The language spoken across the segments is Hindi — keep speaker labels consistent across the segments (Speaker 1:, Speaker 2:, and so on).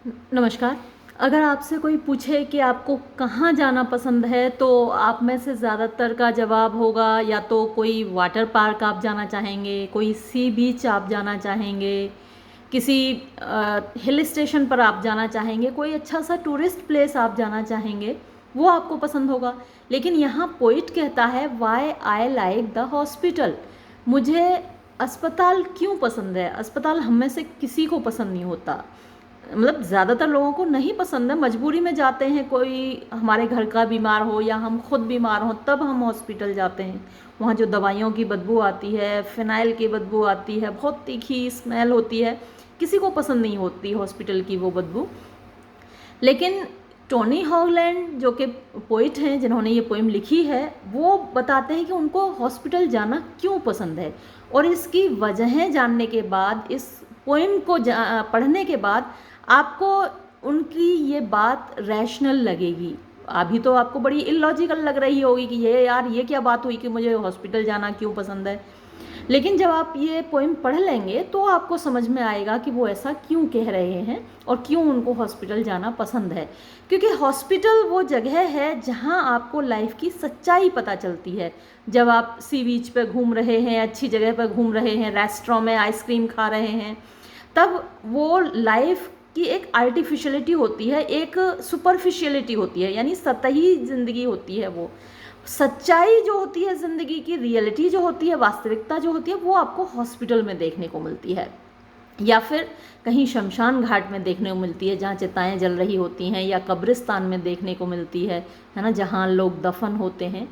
Speaker 1: नमस्कार। अगर आपसे कोई पूछे कि आपको कहाँ जाना पसंद है, तो आप में से ज़्यादातर का जवाब होगा या तो कोई वाटर पार्क आप जाना चाहेंगे, कोई सी बीच आप जाना चाहेंगे, किसी हिल स्टेशन पर आप जाना चाहेंगे, कोई अच्छा सा टूरिस्ट प्लेस आप जाना चाहेंगे, वो आपको पसंद होगा। लेकिन यहाँ पोइट कहता है why I like the hospital. मुझे अस्पताल क्यों पसंद है? अस्पताल हम में से किसी को पसंद नहीं होता, मतलब ज़्यादातर लोगों को नहीं पसंद है, मजबूरी में जाते हैं। कोई हमारे घर का बीमार हो या हम खुद बीमार हो तब हम हॉस्पिटल जाते हैं। वहाँ जो दवाइयों की बदबू आती है, फिनाइल की बदबू आती है, बहुत तीखी स्मेल होती है, किसी को पसंद नहीं होती हॉस्पिटल की वो बदबू। लेकिन टोनी हॉगलैंड जो कि पोइट हैं जिन्होंने ये पोइम लिखी है, वो बताते हैं कि उनको हॉस्पिटल जाना क्यों पसंद है। और इसकी वजहें जानने के बाद, इस पोइम को पढ़ने के बाद आपको उनकी ये बात रैशनल लगेगी। अभी तो आपको बड़ी इलॉजिकल लग रही होगी कि ये क्या बात हुई कि मुझे हॉस्पिटल जाना क्यों पसंद है। लेकिन जब आप ये पोइम पढ़ लेंगे तो आपको समझ में आएगा कि वो ऐसा क्यों कह रहे हैं और क्यों उनको हॉस्पिटल जाना पसंद है। क्योंकि हॉस्पिटल वो जगह है जहाँ आपको लाइफ की सच्चाई पता चलती है। जब आप सी बीच पे घूम रहे हैं, अच्छी जगह पर घूम रहे हैं, रेस्टोरेंट में आइसक्रीम खा रहे हैं, तब वो लाइफ की एक आर्टिफिशियलिटी होती है, एक सुपरफिशियलिटी होती है, यानी सतही ज़िंदगी होती है। वो सच्चाई जो होती है ज़िंदगी की, रियलिटी जो होती है, वास्तविकता जो होती है, वो आपको हॉस्पिटल में देखने को मिलती है या फिर कहीं शमशान घाट में देखने को मिलती है जहाँ चिताएं जल रही होती हैं, या कब्रिस्तान में देखने को मिलती है ना, जहाँ लोग दफन होते हैं।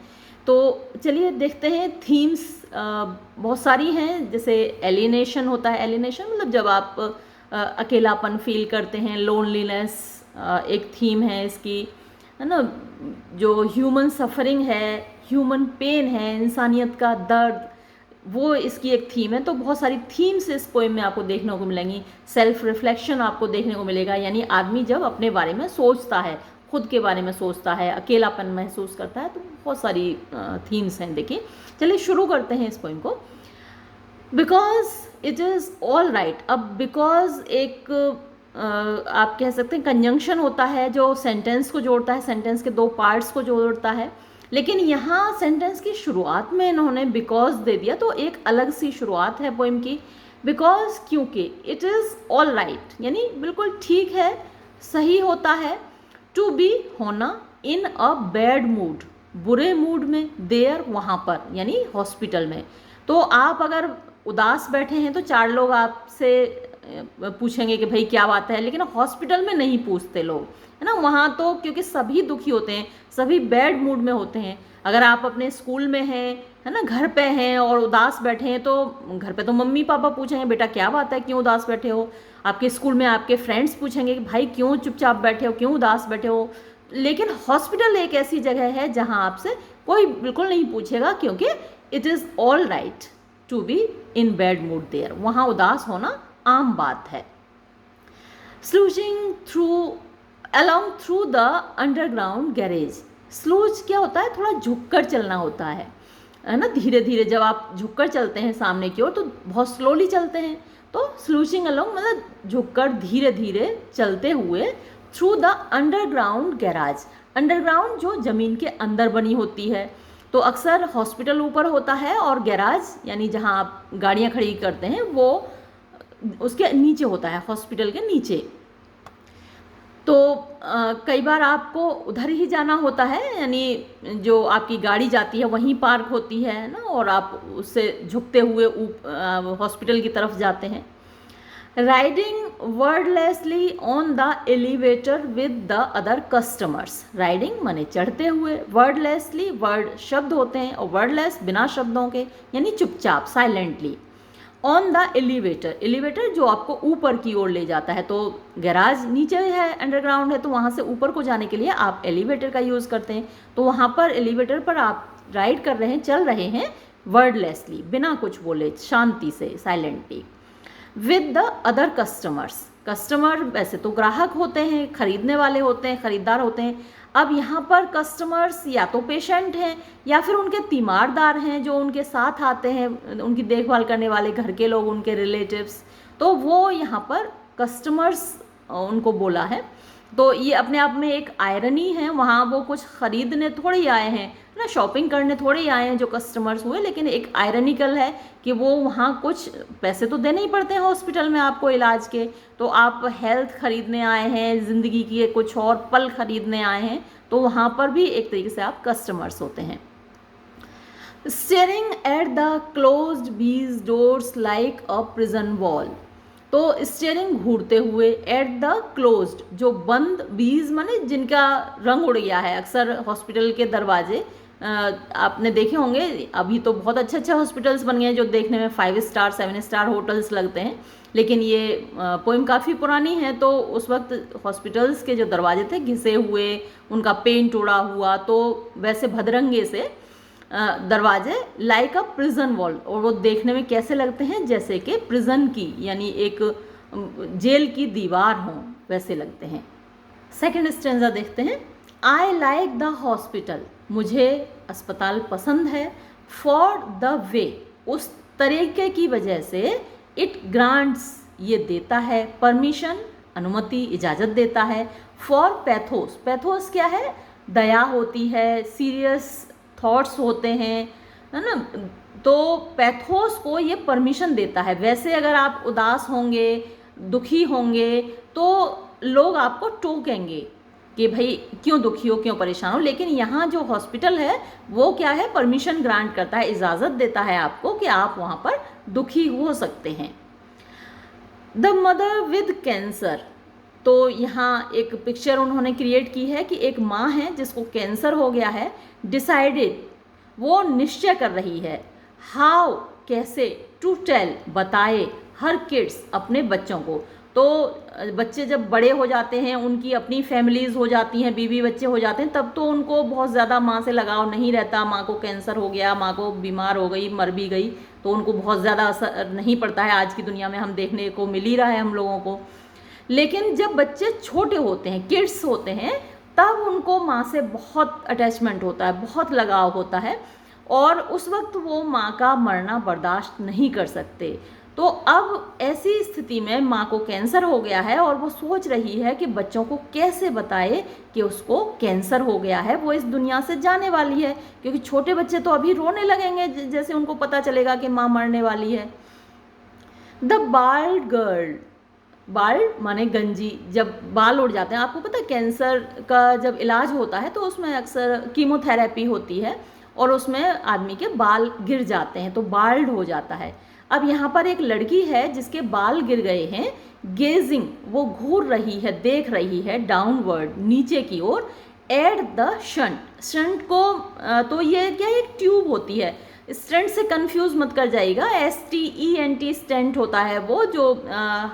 Speaker 1: तो चलिए देखते हैं। थीम्स बहुत सारी हैं, जैसे एलिनेशन होता है। एलिनेशन मतलब जब आप अकेलापन फील करते हैं, लोनलीनेस एक थीम है इसकी, है ना। जो ह्यूमन सफरिंग है, ह्यूमन पेन है, इंसानियत का दर्द, वो इसकी एक थीम है। तो बहुत सारी थीम्स इस पोएम में आपको देखने को मिलेंगी। सेल्फ रिफ्लेक्शन आपको देखने को मिलेगा, यानी आदमी जब अपने बारे में सोचता है, खुद के बारे में सोचता है, अकेलापन महसूस करता है, तो बहुत सारी थीम्स हैं। देखिए, चलिए शुरू करते हैं इस पोएम को। Because it is all right. अब बिकॉज एक आप कह सकते हैं कंजंक्शन होता है जो सेंटेंस को जोड़ता है, सेंटेंस के दो पार्ट्स को जोड़ता है। लेकिन यहाँ सेंटेंस की शुरुआत में इन्होंने बिकॉज दे दिया, तो एक अलग सी शुरुआत है पोइम की। बिकॉज क्योंकि इट इज़ ऑल राइट, यानी बिल्कुल ठीक है, सही होता है। टू बी होना, इन अ बैड मूड, बुरे मूड में, देयर वहाँ पर, यानी हॉस्पिटल में। तो आप अगर उदास बैठे हैं तो चार लोग आपसे पूछेंगे कि भाई क्या बात है, लेकिन हॉस्पिटल में नहीं पूछते लोग, है ना। वहाँ तो क्योंकि सभी दुखी होते हैं, सभी बैड मूड में होते हैं। अगर आप अपने स्कूल में हैं, है ना, घर पे हैं और उदास बैठे हैं, तो घर पे तो मम्मी पापा पूछेंगे बेटा क्या बात है, क्यों उदास बैठे हो। आपके स्कूल में आपके फ्रेंड्स पूछेंगे कि भाई क्यों चुपचाप बैठे हो, क्यों उदास बैठे हो। लेकिन हॉस्पिटल एक ऐसी जगह है जहाँ आपसे कोई बिल्कुल नहीं पूछेगा, क्योंकि it is all right to be in bad mood there. वहाँ उदास होना आम बात है। Sludging through along through the underground garage. Sludge क्या होता है? थोड़ा झुककर चलना होता है ना, धीरे धीरे। जब आप झुककर चलते हैं सामने की ओर तो बहुत स्लोली चलते हैं। तो स्लूजिंग अलोंग मतलब झुककर धीरे धीरे चलते हुए, through the underground garage. Underground जो ज़मीन के अंदर बनी होती है, तो अक्सर हॉस्पिटल ऊपर होता है और गैराज यानी जहाँ आप गाड़ियाँ खड़ी करते हैं वो उसके नीचे होता है, हॉस्पिटल के नीचे। तो कई बार आपको उधर ही जाना होता है, यानी जो आपकी गाड़ी जाती है वहीं पार्क होती है ना, और आप उससे झुकते हुए हॉस्पिटल की तरफ जाते हैं। Riding wordlessly on the elevator with the other customers. Riding माने चढ़ते हुए, वर्डलेसली वर्ड शब्द होते हैं और वर्डलेस बिना शब्दों के, यानी चुपचाप, silently. On the elevator, elevator जो आपको ऊपर की ओर ले जाता है। तो गैराज नीचे है, अंडरग्राउंड है, तो वहाँ से ऊपर को जाने के लिए आप एलिवेटर का यूज़ करते हैं। तो वहाँ पर एलिवेटर पर आप राइड कर रहे हैं, चल रहे हैं वर्डलेसली, बिना कुछ बोले, शांति से, silently. With the other customers. Customer वैसे तो ग्राहक होते हैं, खरीदने वाले होते हैं, खरीदार होते हैं। अब यहाँ पर कस्टमर्स या तो पेशेंट हैं या फिर उनके तीमारदार हैं जो उनके साथ आते हैं, उनकी देखभाल करने वाले घर के लोग, उनके रिलेटिव्स। तो वो यहाँ पर कस्टमर्स उनको बोला है। तो ये अपने आप में एक आयरनी है, वहाँ वो कुछ खरीदने थोड़े ही आए हैं ना, शॉपिंग करने थोड़े ही आए हैं जो कस्टमर्स हुए, लेकिन एक आयरनिकल है कि वो वहाँ कुछ पैसे तो देने ही पड़ते हैं हॉस्पिटल में आपको इलाज के, तो आप हेल्थ खरीदने आए हैं, ज़िंदगी की कुछ और पल खरीदने आए हैं, तो वहाँ पर भी एक तरीके से आप कस्टमर्स होते हैं। स्टेयरिंग एट द क्लोज्ड बीज doors like a prison wall, तो स्टेयरिंग घूरते हुए, एट द क्लोज्ड जो बंद, बीज माने जिनका रंग उड़ गया है। अक्सर हॉस्पिटल के दरवाजे आपने देखे होंगे, अभी तो बहुत अच्छे अच्छे हॉस्पिटल्स बन गए हैं जो देखने में 5 स्टार 7 स्टार होटल्स लगते हैं, लेकिन ये पोइम काफ़ी पुरानी है। तो उस वक्त हॉस्पिटल्स के जो दरवाजे थे घिसे हुए, उनका पेंट उड़ा हुआ, तो वैसे भदरंगे से दरवाजे लाइक अ प्रिजन वॉल, और वो देखने में कैसे लगते हैं, जैसे कि प्रिजन की यानी एक जेल की दीवार हो वैसे लगते हैं। सेकंड स्टेंजा देखते हैं। आई लाइक द हॉस्पिटल, मुझे अस्पताल पसंद है। फॉर द वे, उस तरीके की वजह से। इट ग्रांट्स, ये देता है। परमिशन, अनुमति, इजाज़त देता है। फॉर पैथोस, पैथोस क्या है, दया होती है, सीरियस थॉट्स होते हैं, है ना, तो पैथोस को ये परमिशन देता है। वैसे अगर आप उदास होंगे, दुखी होंगे, तो लोग आपको टोकेंगे कि भाई क्यों दुखी हो, क्यों परेशान हो, लेकिन यहाँ जो हॉस्पिटल है वो क्या है, परमिशन ग्रांट करता है, इजाज़त देता है आपको कि आप वहाँ पर दुखी हो सकते हैं। द मदर विद कैंसर, तो यहाँ एक पिक्चर उन्होंने क्रिएट की है कि एक माँ है जिसको कैंसर हो गया है। डिसाइडेड, वो निश्चय कर रही है। हाउ, कैसे। टू टेल, बताए। हर किड्स, अपने बच्चों को। तो बच्चे जब बड़े हो जाते हैं, उनकी अपनी फैमिलीज़ हो जाती हैं, बीवी बच्चे हो जाते हैं, तब तो उनको बहुत ज़्यादा माँ से लगाव नहीं रहता। माँ को कैंसर हो गया, माँ को बीमार हो गई, मर भी गई, तो उनको बहुत ज़्यादा असर नहीं पड़ता है। आज की दुनिया में हम देखने को मिल ही रहा है हम लोगों को। लेकिन जब बच्चे छोटे होते हैं, किड्स होते हैं, तब उनको माँ से बहुत अटैचमेंट होता है, बहुत लगाव होता है, और उस वक्त वो माँ का मरना बर्दाश्त नहीं कर सकते। तो अब ऐसी स्थिति में माँ को कैंसर हो गया है और वो सोच रही है कि बच्चों को कैसे बताए कि उसको कैंसर हो गया है, वो इस दुनिया से जाने वाली है, क्योंकि छोटे बच्चे तो अभी रोने लगेंगे जैसे उनको पता चलेगा कि माँ मरने वाली है। द बाल्ड गर्ल, बाल्ड माने गंजी, जब बाल उड़ जाते हैं, आपको पता है कैंसर का जब इलाज होता है तो उसमें अक्सर कीमोथेरेपी होती है और उसमें आदमी के बाल गिर जाते हैं, तो बाल्ड हो जाता है। अब यहाँ पर एक लड़की है जिसके बाल गिर गए हैं। गेजिंग, वो घूर रही है, देख रही है, डाउनवर्ड, नीचे की ओर। एट द शंट, शंट को तो ये क्या, एक ट्यूब होती है, स्टेंट से कंफ्यूज मत कर जाइएगा। STENT स्टेंट होता है वो, जो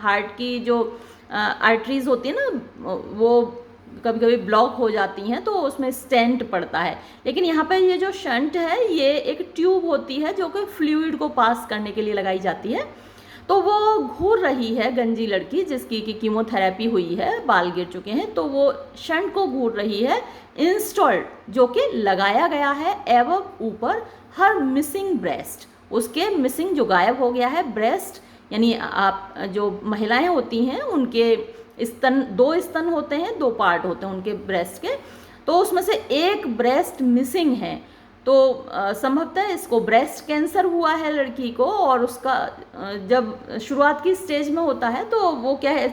Speaker 1: हार्ट की जो आर्टरीज होती है ना, वो कभी कभी ब्लॉक हो जाती हैं, तो उसमें स्टेंट पड़ता है। लेकिन यहाँ पे ये जो शंट है, ये एक ट्यूब होती है जो कि फ्लूइड को पास करने के लिए लगाई जाती है। तो वो घूर रही है गंजी लड़की, जिसकी की कीमोथेरेपी हुई है, बाल गिर चुके हैं, तो वो शंट को घूर रही है। इंस्टॉल्ड, जो कि लगाया गया है, एवं ऊपर, हर मिसिंग ब्रेस्ट, उसके मिसिंग जो गायब हो गया है, ब्रेस्ट यानी आप जो महिलाएं होती हैं उनके स्तन, 2 स्तन होते हैं, 2 पार्ट होते हैं उनके ब्रेस्ट के, तो उसमें से एक ब्रेस्ट मिसिंग है। तो संभवतः इसको ब्रेस्ट कैंसर हुआ है लड़की को, और उसका जब शुरुआत की स्टेज में होता है तो वो क्या है,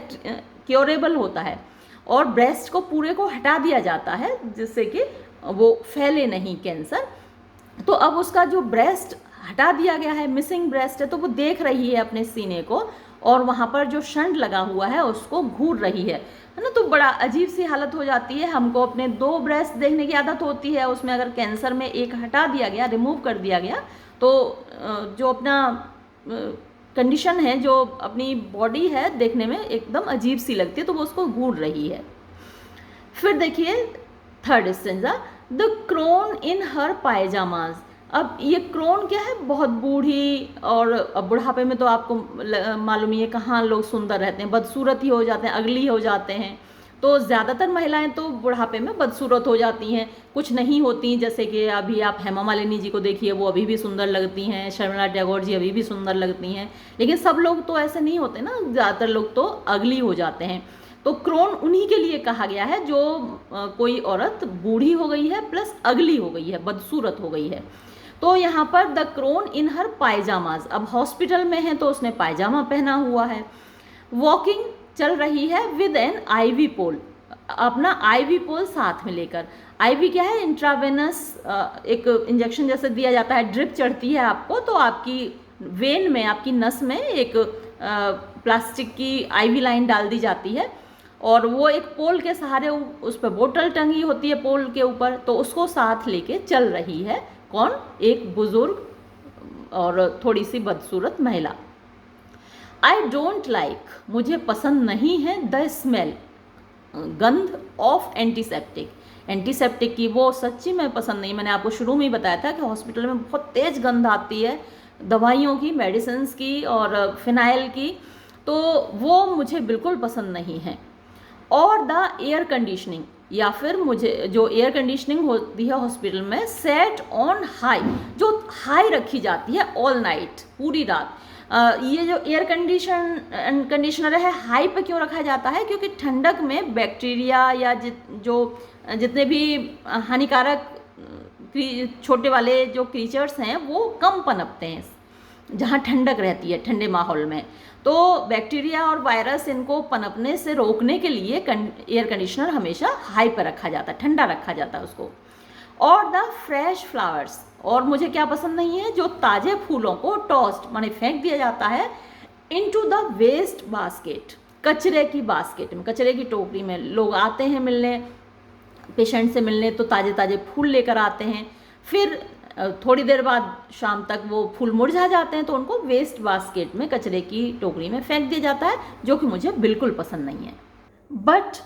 Speaker 1: क्योरेबल होता है, और ब्रेस्ट को पूरे को हटा दिया जाता है जिससे कि वो फैले नहीं कैंसर। तो अब उसका जो ब्रेस्ट हटा दिया गया है, मिसिंग ब्रेस्ट है, तो वो देख रही है अपने सीने को, और वहाँ पर जो शंट लगा हुआ है उसको घूर रही है ना। तो बड़ा अजीब सी हालत हो जाती है। हमको अपने 2 ब्रेस्ट देखने की आदत होती है, उसमें अगर कैंसर में एक हटा दिया गया, रिमूव कर दिया गया, तो जो अपना कंडीशन है, जो अपनी बॉडी है, देखने में एकदम अजीब सी लगती है, तो वो उसको घूर रही है। फिर देखिए थर्ड स्टेंजा। द क्रोन इन हर पायजामाज, अब ये क्रोन क्या है, बहुत बूढ़ी, और अब बुढ़ापे में तो आपको मालूम ही है कहाँ लोग सुंदर रहते हैं, बदसूरत ही हो जाते हैं, अगली हो जाते हैं। तो ज़्यादातर महिलाएं तो बुढ़ापे में बदसूरत हो जाती हैं, कुछ नहीं होती, जैसे कि अभी आप हेमा मालिनी जी को देखिए, वो अभी भी सुंदर लगती हैं, शर्मिला टैगोर जी अभी भी सुंदर लगती हैं, लेकिन सब लोग तो ऐसे नहीं होते ना, ज़्यादातर लोग तो अगली हो जाते हैं। तो क्रोन उन्हीं के लिए कहा गया है जो कोई औरत बूढ़ी हो गई है प्लस अगली हो गई है, बदसूरत हो गई है। तो यहाँ पर द क्रोन इन हर पायजामाज, अब हॉस्पिटल में है तो उसने पायजामा पहना हुआ है। वॉकिंग, चल रही है विद एन आईवी पोल, अपना आईवी पोल साथ में लेकर। आईवी क्या है? इंट्रावेनस, एक इंजेक्शन जैसे दिया जाता है, ड्रिप चढ़ती है आपको तो आपकी वेन में, आपकी नस में एक प्लास्टिक की आईवी लाइन डाल दी जाती है और वो एक पोल के सहारे उस पर बोतल टंगी होती है पोल के ऊपर, तो उसको साथ लेके चल रही है। कौन? एक बुजुर्ग और थोड़ी सी बदसूरत महिला। आई डोंट लाइक, मुझे पसंद नहीं है, द स्मेल, गंध ऑफ एंटीसेप्टिक, एंटीसेप्टिक की वो सच्ची में पसंद नहीं। मैंने आपको शुरू में ही बताया था कि हॉस्पिटल में बहुत तेज गंध आती है दवाइयों की, मेडिसिन्स की और फिनाइल की, तो वो मुझे बिल्कुल पसंद नहीं है। और द एयर कंडीशनिंग, या फिर मुझे जो एयर कंडीशनिंग होती है हॉस्पिटल में, सेट ऑन हाई, जो हाई रखी जाती है ऑल नाइट, पूरी रात। ये जो एयर कंडीशनर है हाई पे क्यों रखा जाता है? क्योंकि ठंडक में बैक्टीरिया या जितने भी हानिकारक छोटे वाले जो क्रीचर्स हैं वो कम पनपते हैं जहाँ ठंडक रहती है, ठंडे माहौल में। तो बैक्टीरिया और वायरस इनको पनपने से रोकने के लिए एयर कंडीशनर हमेशा हाई पर रखा जाता है, ठंडा रखा जाता है उसको। और द फ्रेश फ्लावर्स, और मुझे क्या पसंद नहीं है? जो ताज़े फूलों को टॉस्ट माने फेंक दिया जाता है इनटू द वेस्ट बास्केट, कचरे की बास्केट में, कचरे की टोकरी में। लोग आते हैं मिलने, पेशेंट से मिलने, तो ताज़े ताज़े फूल लेकर आते हैं, फिर थोड़ी देर बाद शाम तक वो फूल मुरझा जाते हैं तो उनको वेस्ट बास्केट में, कचरे की टोकरी में फेंक दिया जाता है, जो कि मुझे बिल्कुल पसंद नहीं है। बट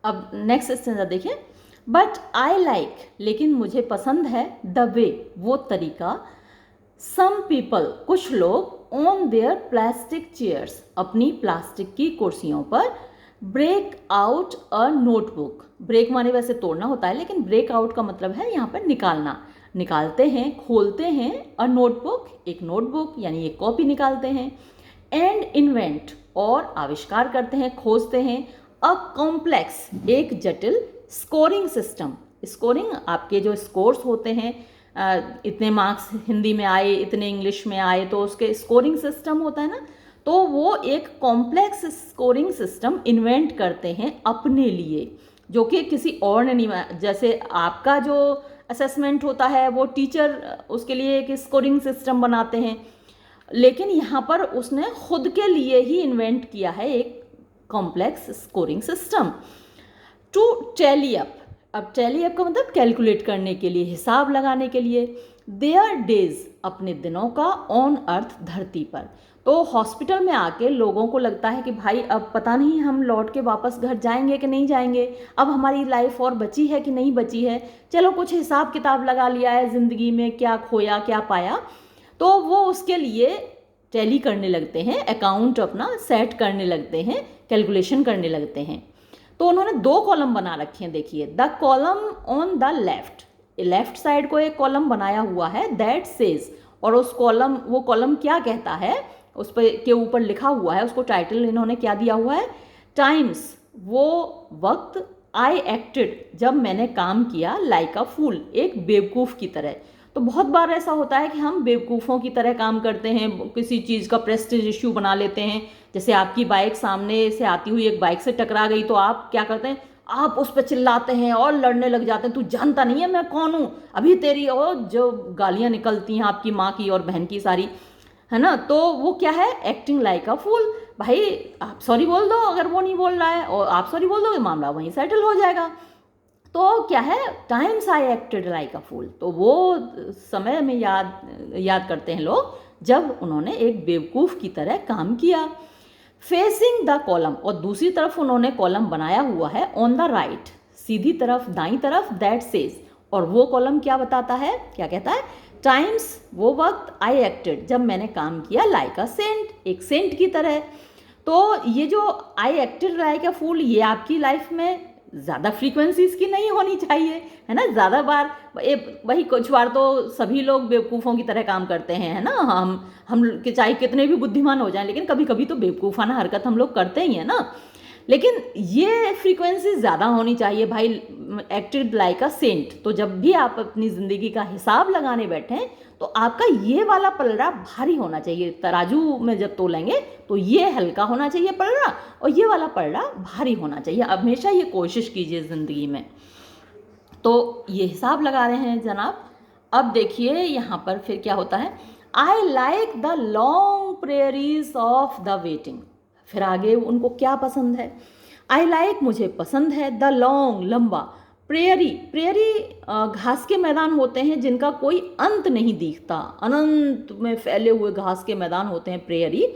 Speaker 1: अब नेक्स्ट स्टेंजा देखिए, बट आई लाइक, लेकिन मुझे पसंद है, द वे, वो तरीका, सम पीपल, कुछ लोग, ऑन देयर प्लास्टिक चेयर्स, अपनी प्लास्टिक की कुर्सियों पर, break out a notebook, break माने वैसे तोड़ना होता है, लेकिन ब्रेक आउट का मतलब है यहाँ पर निकालना, निकालते हैं, खोलते हैं, अ नोटबुक, एक नोटबुक यानी एक कॉपी निकालते हैं, एंड इन्वेंट, और आविष्कार करते हैं, खोजते हैं, अ कॉम्प्लेक्स, एक जटिल स्कोरिंग सिस्टम। स्कोरिंग आपके जो स्कोर्स होते हैं, इतने मार्क्स हिंदी में आए, इतने इंग्लिश में आए, तो उसके स्कोरिंग सिस्टम होता है ना, तो वो एक कॉम्प्लेक्स स्कोरिंग सिस्टम इन्वेंट करते हैं अपने लिए, जो कि किसी और ने नहीं। जैसे आपका जो असेसमेंट होता है वो टीचर उसके लिए एक स्कोरिंग सिस्टम बनाते हैं, लेकिन यहाँ पर उसने खुद के लिए ही इन्वेंट किया है एक complex scoring system. To tally up, अब टैली अप का मतलब कैलकुलेट करने के लिए, हिसाब लगाने के लिए, देयर डेज, अपने दिनों का, ऑन अर्थ, धरती पर। तो हॉस्पिटल में आके लोगों को लगता है कि भाई अब पता नहीं हम लौट के वापस घर जाएंगे कि नहीं जाएंगे, अब हमारी लाइफ और बची है कि नहीं बची है, चलो कुछ हिसाब किताब लगा लिया है ज़िंदगी में, क्या खोया क्या पाया, तो वो उसके लिए टैली करने लगते हैं, अकाउंट अपना सेट करने लगते हैं, कैलकुलेशन करने लगते हैं। तो उन्होंने दो कॉलम बना रखे हैं, देखिए, the column on the left, left side को एक कॉलम बनाया हुआ है, दैट सेज, और उस कॉलम, वो कॉलम क्या कहता है, उस पर के ऊपर लिखा हुआ है, उसको टाइटल इन्होंने क्या दिया हुआ है, टाइम्स, वो वक्त, आई एक्टेड, जब मैंने काम किया, लाइक अ फूल, एक बेवकूफ़ की तरह। तो बहुत बार ऐसा होता है कि हम बेवकूफ़ों की तरह काम करते हैं, किसी चीज़ का प्रेस्टीज इश्यू बना लेते हैं। जैसे आपकी बाइक सामने से आती हुई एक बाइक से टकरा गई, तो आप क्या करते हैं, आप उस पर चिल्लाते हैं और लड़ने लग जाते हैं, तू जानता नहीं है मैं कौन हूँ, अभी तेरी, और जो गालियाँ निकलती हैं आपकी माँ की और बहन की सारी, है ना। तो वो क्या है, एक्टिंग लाइक अ फूल। भाई आप सॉरी बोल दो अगर वो नहीं बोल रहा है, और आप सॉरी बोल दो, मामला वहीं सेटल हो जाएगा। तो क्या है, times I acted like a fool, तो वो समय में याद करते हैं लोग जब उन्होंने एक बेवकूफ़ की तरह काम किया। फेसिंग द कॉलम, और दूसरी तरफ उन्होंने कॉलम बनाया हुआ है ऑन द राइट, सीधी तरफ, दाईं तरफ, दैट सेज, और वो कॉलम क्या बताता है, क्या कहता है, टाइम्स, वो वक्त, आई एक्टेड, जब मैंने काम किया, लाइक अ सेंट, एक सेंट की तरह। तो ये जो आई एक्टेड लाइक अ फूल, ये आपकी लाइफ में ज़्यादा फ्रीक्वेंसी इसकी नहीं होनी चाहिए, है ना। ज़्यादा बार वही, कुछ बार तो सभी लोग बेवकूफ़ों की तरह काम करते हैं, है ना। हम चाहे कितने भी बुद्धिमान हो जाएं, लेकिन कभी कभी तो बेवकूफ़ाना हरकत हम लोग करते ही हैं ना। लेकिन ये फ्रीक्वेंसी ज़्यादा होनी चाहिए भाई, एक्टेड लाइक अ सेंट। तो जब भी आप अपनी ज़िंदगी का हिसाब लगाने बैठें तो आपका ये वाला पलड़ा भारी होना चाहिए। तराजू में जब तोलेंगे तो ये हल्का होना चाहिए पलड़ा, और ये वाला पलड़ा भारी होना चाहिए। हमेशा ये कोशिश कीजिए ज़िंदगी में। तो ये हिसाब लगा रहे हैं जनाब। अब देखिए यहाँ पर फिर क्या होता है, आई like the long prairies of the waiting. फिर आगे उनको क्या पसंद है, आई लाइक मुझे पसंद है, द लॉन्ग लंबा, प्रेयरी प्रेयरी घास के मैदान होते हैं जिनका कोई अंत नहीं दिखता, अनंत में फैले हुए घास के मैदान होते हैं प्रेयरी,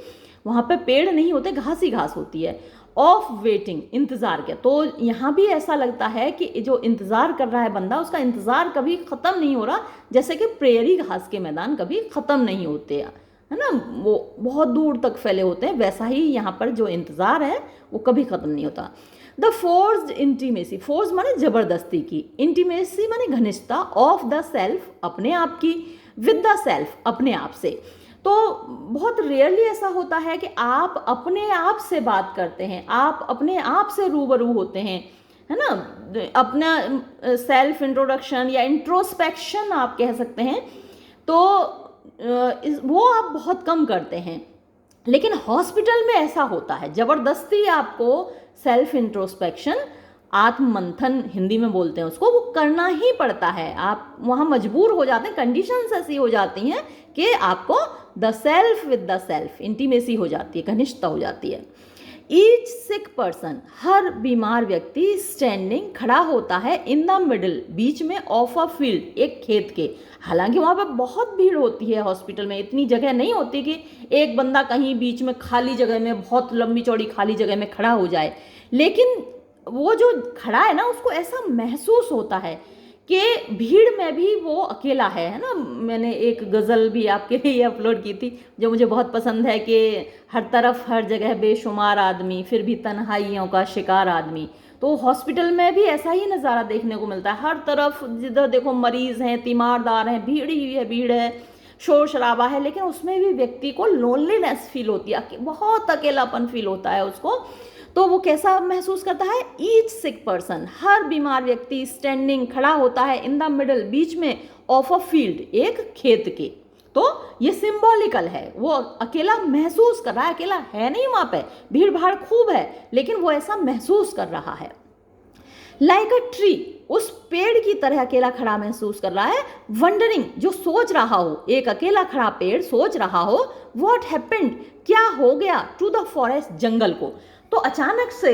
Speaker 1: वहाँ पे पेड़ नहीं होते, घास ही घास होती है। ऑफ वेटिंग इंतज़ार के, तो यहाँ भी ऐसा लगता है कि जो इंतज़ार कर रहा है बंदा उसका इंतज़ार कभी ख़त्म नहीं हो रहा, जैसे कि प्रेयरी घास के मैदान कभी ख़त्म नहीं होते, है ना, वो बहुत दूर तक फैले होते हैं, वैसा ही यहाँ पर जो इंतज़ार है वो कभी ख़त्म नहीं होता। द फोर्स्ड इंटीमेसी, फोर्स माने ज़बरदस्ती की, इंटीमेसी माने घनिष्ठता, ऑफ द सेल्फ अपने आप की, विद द सेल्फ अपने आप से। तो बहुत रेयरली ऐसा होता है कि आप अपने आप से बात करते हैं, आप अपने आप से रूबरू होते हैं, है ना, अपना सेल्फ इंट्रोडक्शन या इंट्रोस्पेक्शन आप कह सकते हैं, तो वो आप बहुत कम करते हैं। लेकिन हॉस्पिटल में ऐसा होता है, ज़बरदस्ती आपको सेल्फ इंट्रोस्पेक्शन, आत्ममंथन हिंदी में बोलते हैं उसको, वो करना ही पड़ता है। आप वहाँ मजबूर हो जाते हैं, कंडीशंस ऐसी हो जाती हैं कि आपको the self with the self intimacy हो जाती है, घनिष्ठता हो जाती है। ईच सिक पर्सन, हर बीमार व्यक्ति, स्टैंडिंग खड़ा होता है, इन द मिडल बीच में, ऑफ अ फील्ड एक खेत के। हालांकि वहाँ पर बहुत भीड़ होती है हॉस्पिटल में, इतनी जगह नहीं होती कि एक बंदा कहीं बीच में खाली जगह में, बहुत लंबी चौड़ी खाली जगह में खड़ा हो जाए, लेकिन वो जो खड़ा है ना उसको ऐसा महसूस होता है कि भीड़ में भी वो अकेला है ना। मैंने एक गज़ल भी आपके लिए अपलोड की थी जो मुझे बहुत पसंद है कि हर तरफ हर जगह बेशुमार आदमी, फिर भी तन्हाइयों का शिकार आदमी। तो हॉस्पिटल में भी ऐसा ही नज़ारा देखने को मिलता है, हर तरफ जिधर देखो मरीज़ हैं, तीमारदार हैं, भीड़ ही है, भीड़ है, शोर शराबा है, लेकिन उसमें भी व्यक्ति को लोनलीनेस फील होती है, बहुत अकेलापन फील होता है उसको। तो वो कैसा महसूस करता है, ईच सिक पर्सन, हर बीमार व्यक्ति, स्टैंडिंग खड़ा होता है, इन द मिडल बीच में, ऑफ अ फील्ड एक खेत के। तो ये सिंबॉलिकल है, वो अकेला महसूस कर रहा है, अकेला है नहीं वहाँ पे, भीड़ भाड़ खूब है, लेकिन वो ऐसा महसूस कर रहा है। लाइक अ ट्री, उस पेड़ की तरह अकेला खड़ा महसूस कर रहा है। वंडरिंग, जो सोच रहा हो, एक अकेला खड़ा पेड़ सोच रहा हो, व्हाट हैपेंड, क्या हो गया, टू द फॉरेस्ट, जंगल को। तो अचानक से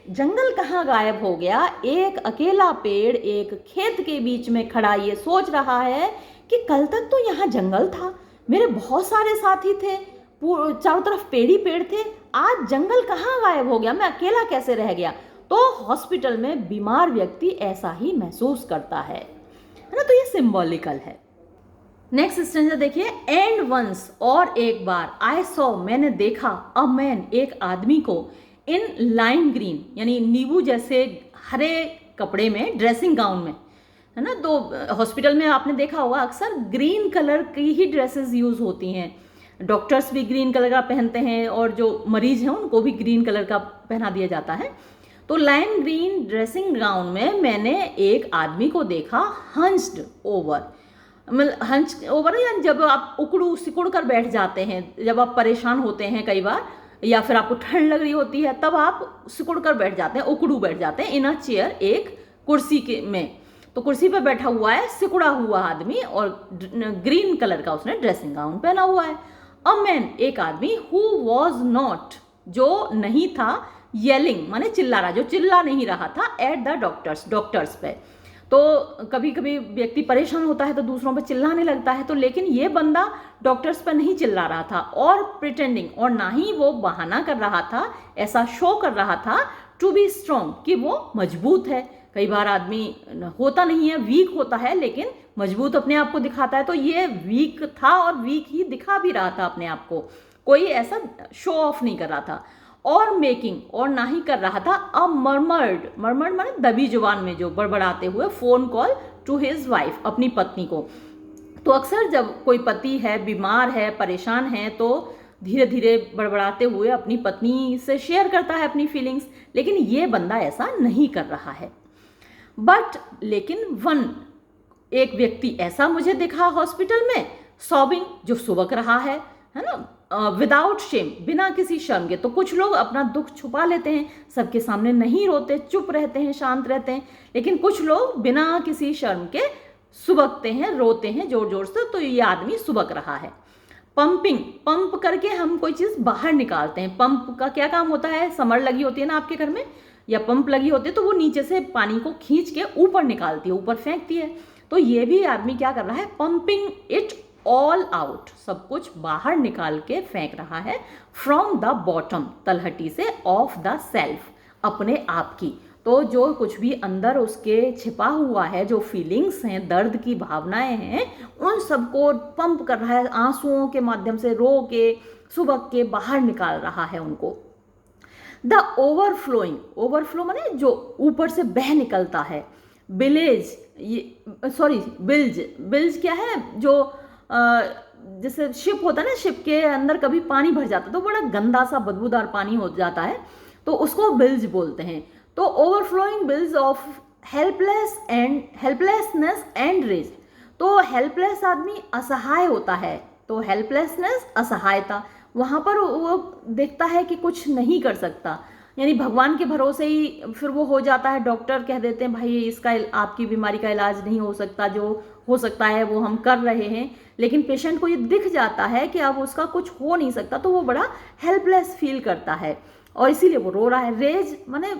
Speaker 1: जंगल कहाँ गायब हो गया, एक अकेला पेड़ एक खेत के बीच में खड़ा ये सोच रहा है कि कल तक तो यहाँ जंगल था, मेरे बहुत सारे साथी थे, चारों तरफ पेड़ ही पेड़ थे, आज जंगल कहाँ गायब हो गया, मैं अकेला कैसे रह गया। तो हॉस्पिटल में बीमार व्यक्ति ऐसा ही महसूस करता है ना। तो ये सिंबॉलिकल है। नेक्स्ट स्टेंजा देखिए, एंड वंस, और एक बार, आई सॉ, मैंने देखा, अ मैन, एक आदमी को, इन लाइम ग्रीन, यानी नींबू जैसे हरे कपड़े में, ड्रेसिंग गाउन में, है ना। तो हॉस्पिटल में आपने देखा होगा अक्सर ग्रीन कलर की ही ड्रेसेस यूज़ होती हैं, डॉक्टर्स भी ग्रीन कलर का पहनते हैं और जो मरीज हैं उनको भी ग्रीन कलर का पहना दिया जाता है। तो लाइम ग्रीन ड्रेसिंग गाउन में मैंने एक आदमी को देखा, हंस्ड ओवर, मतलब हंच ओवर, या जब आप उकड़ू सिकुड़ कर बैठ जाते हैं, जब आप परेशान होते हैं कई बार, या फिर आपको ठंड लग रही होती है, तब आप सिकुड़ कर बैठ जाते हैं, उकड़ू बैठ जाते हैं, इन अ चेयर, एक कुर्सी के में। तो कुर्सी पे बैठा हुआ है सिकुड़ा हुआ आदमी, और ग्रीन कलर का उसने ड्रेसिंग गाउन पहना हुआ है। अ मैन, एक आदमी, हु वॉज नॉट, जो नहीं था, येलिंग माने चिल्ला रहा, जो चिल्ला नहीं रहा था, एट द डॉक्टर्स पे। तो कभी कभी व्यक्ति परेशान होता है तो दूसरों पे चिल्लाने लगता है, तो लेकिन ये बंदा डॉक्टर्स पे नहीं चिल्ला रहा था, और प्रिटेंडिंग, और ना ही वो बहाना कर रहा था, ऐसा शो कर रहा था, टू बी स्ट्रॉन्ग, कि वो मजबूत है। कई बार आदमी होता नहीं है, वीक होता है, लेकिन मजबूत अपने आप को दिखाता है। तो ये वीक था और वीक ही दिखा भी रहा था अपने आप को, कोई ऐसा शो ऑफ नहीं कर रहा था। और मेकिंग, और ना ही कर रहा था, अ मर्मर्ड, मर्मर्ड माने दबी जुबान में जो बड़बड़ाते हुए, phone call to his wife, अपनी पत्नी को। तो अक्सर जब कोई पति है, बीमार है, परेशान है, तो धीरे धीरे बड़बड़ाते हुए अपनी पत्नी से शेयर करता है अपनी फीलिंग्स, लेकिन ये बंदा ऐसा नहीं कर रहा है। बट लेकिन एक व्यक्ति ऐसा मुझे दिखा हॉस्पिटल में, सॉबिंग, जो सुबक रहा है ना, विदाउट शेम, बिना किसी शर्म के। तो कुछ लोग अपना दुख छुपा लेते हैं, सबके सामने नहीं रोते, चुप रहते हैं, शांत रहते हैं, लेकिन कुछ लोग बिना किसी शर्म के सुबकते हैं, रोते हैं जोर जोर से। तो ये आदमी सुबक रहा है। पंप करके हम कोई चीज़ बाहर निकालते हैं। पंप का क्या काम होता है? समर लगी होती है ना आपके घर में, या पंप लगी होती है, तो वो नीचे से पानी को खींच के ऊपर निकालती है, ऊपर फेंकती है। तो ये भी आदमी क्या कर रहा है? पंपिंग इट ऑल आउट, सब कुछ बाहर निकाल के फेंक रहा है। फ्रॉम द बॉटम, तलहटी से, ऑफ द सेल्फ, अपने आप की। तो जो कुछ भी अंदर उसके छिपा हुआ है, जो फीलिंग्स हैं, दर्द की भावनाएं हैं, उन सबको पंप कर रहा है, आंसुओं के माध्यम से रो के, सुबक के बाहर निकाल रहा है उनको। द ओवरफ्लो माने जो ऊपर से बह निकलता है। बिल्ज क्या है? जो जैसे शिप होता है ना, शिप के अंदर कभी पानी भर जाता है तो बड़ा गंदा सा बदबूदार पानी हो जाता है, तो उसको बिल्ज बोलते हैं। तो overflowing bilge of helplessness and rage. तो हेल्पलेस आदमी असहाय होता है, तो हेल्पलेसनेस, असहायता, वहाँ पर वो देखता है कि कुछ नहीं कर सकता, यानी भगवान के भरोसे ही फिर वो हो जाता है। डॉक्टर कह देते हैं भाई इसका, आपकी बीमारी का इलाज नहीं हो सकता, जो हो सकता है वो हम कर रहे हैं, लेकिन पेशेंट को ये दिख जाता है कि अब उसका कुछ हो नहीं सकता, तो वो बड़ा हेल्पलेस फील करता है और इसीलिए वो रो रहा है। रेज माने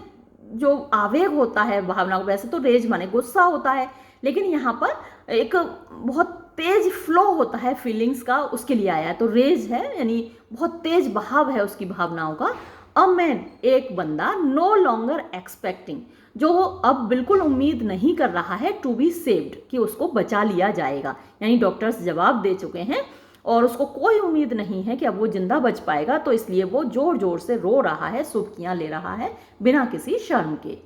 Speaker 1: जो आवेग होता है भावना को, वैसे तो रेज माने गुस्सा होता है, लेकिन यहाँ पर एक बहुत तेज फ्लो होता है फीलिंग्स का, उसके लिए आया है। तो रेज है यानी बहुत तेज बहाव है उसकी भावनाओं का। अ मैन, एक बंदा, नो लॉन्गर एक्सपेक्टिंग, जो अब बिल्कुल उम्मीद नहीं कर रहा है, टू बी सेव्ड, कि उसको बचा लिया जाएगा, यानी डॉक्टर्स जवाब दे चुके हैं और उसको कोई उम्मीद नहीं है कि अब वो जिंदा बच पाएगा, तो इसलिए वो जोर जोर से रो रहा है, सुबकियां ले रहा है बिना किसी शर्म के।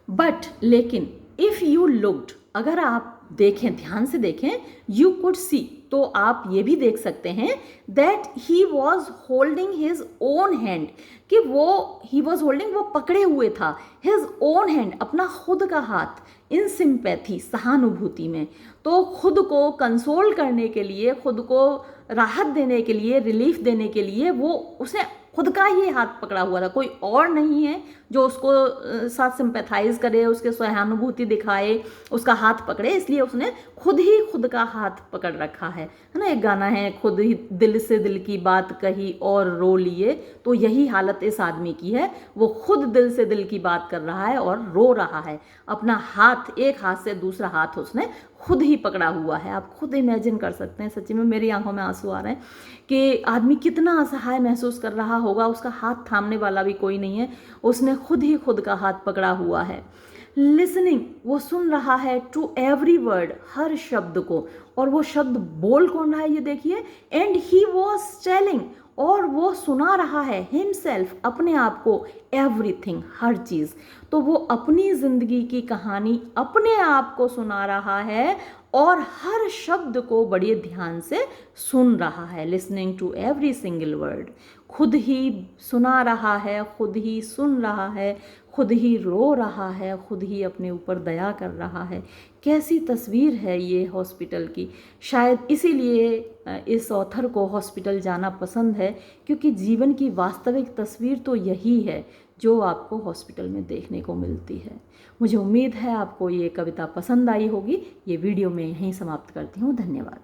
Speaker 1: बट लेकिन इफ यू लुक्ड, अगर आप देखें, ध्यान से देखें, यू कुड सी, तो आप ये भी देख सकते हैं, that he was holding his own hand, कि वो पकड़े हुए था, हिज ओन हैंड, अपना खुद का हाथ, इन सिंपैथी, सहानुभूति में। तो खुद को कंसोल करने के लिए, खुद को राहत देने के लिए, रिलीफ देने के लिए वो उसने खुद का ही हाथ पकड़ा हुआ था, कोई और नहीं है जो उसको साथ सिंपैथाइज करे, उसके सहानुभूति दिखाए, उसका हाथ पकड़े, इसलिए उसने खुद ही खुद का हाथ पकड़ रखा है ना। एक गाना है, खुद ही दिल से दिल की बात कही और रो लिए, तो यही हालत इस आदमी की है, वो खुद दिल से दिल की बात कर रहा है और रो रहा है। अपना हाथ, एक हाथ से दूसरा हाथ उसने खुद ही पकड़ा हुआ है। आप खुद इमेजिन कर सकते हैं, सच्ची में मेरी आंखों में आंसू आ रहे हैं कि आदमी कितना असहाय महसूस कर रहा होगा, उसका हाथ थामने वाला भी कोई नहीं है, उसने खुद ही खुद का हाथ पकड़ा हुआ है। लिसनिंग, वो सुन रहा है, टू एवरी वर्ड, हर शब्द को, और वो शब्द बोल कौन रहा है ये देखिए, एंड ही वॉज टेलिंग, और वो सुना रहा है, हिमसेल्फ, अपने आप को, एवरीथिंग, हर चीज़। तो वो अपनी जिंदगी की कहानी अपने आप को सुना रहा है और हर शब्द को बड़े ध्यान से सुन रहा है। Listening to every single word, खुद ही सुना रहा है, खुद ही सुन रहा है, खुद ही रो रहा है, खुद ही अपने ऊपर दया कर रहा है। कैसी तस्वीर है ये हॉस्पिटल की। शायद इसीलिए इस ऑथर को हॉस्पिटल जाना पसंद है, क्योंकि जीवन की वास्तविक तस्वीर तो यही है जो आपको हॉस्पिटल में देखने को मिलती है। मुझे उम्मीद है आपको ये कविता पसंद आई होगी। ये वीडियो मैं यहीं समाप्त करती हूँ। धन्यवाद।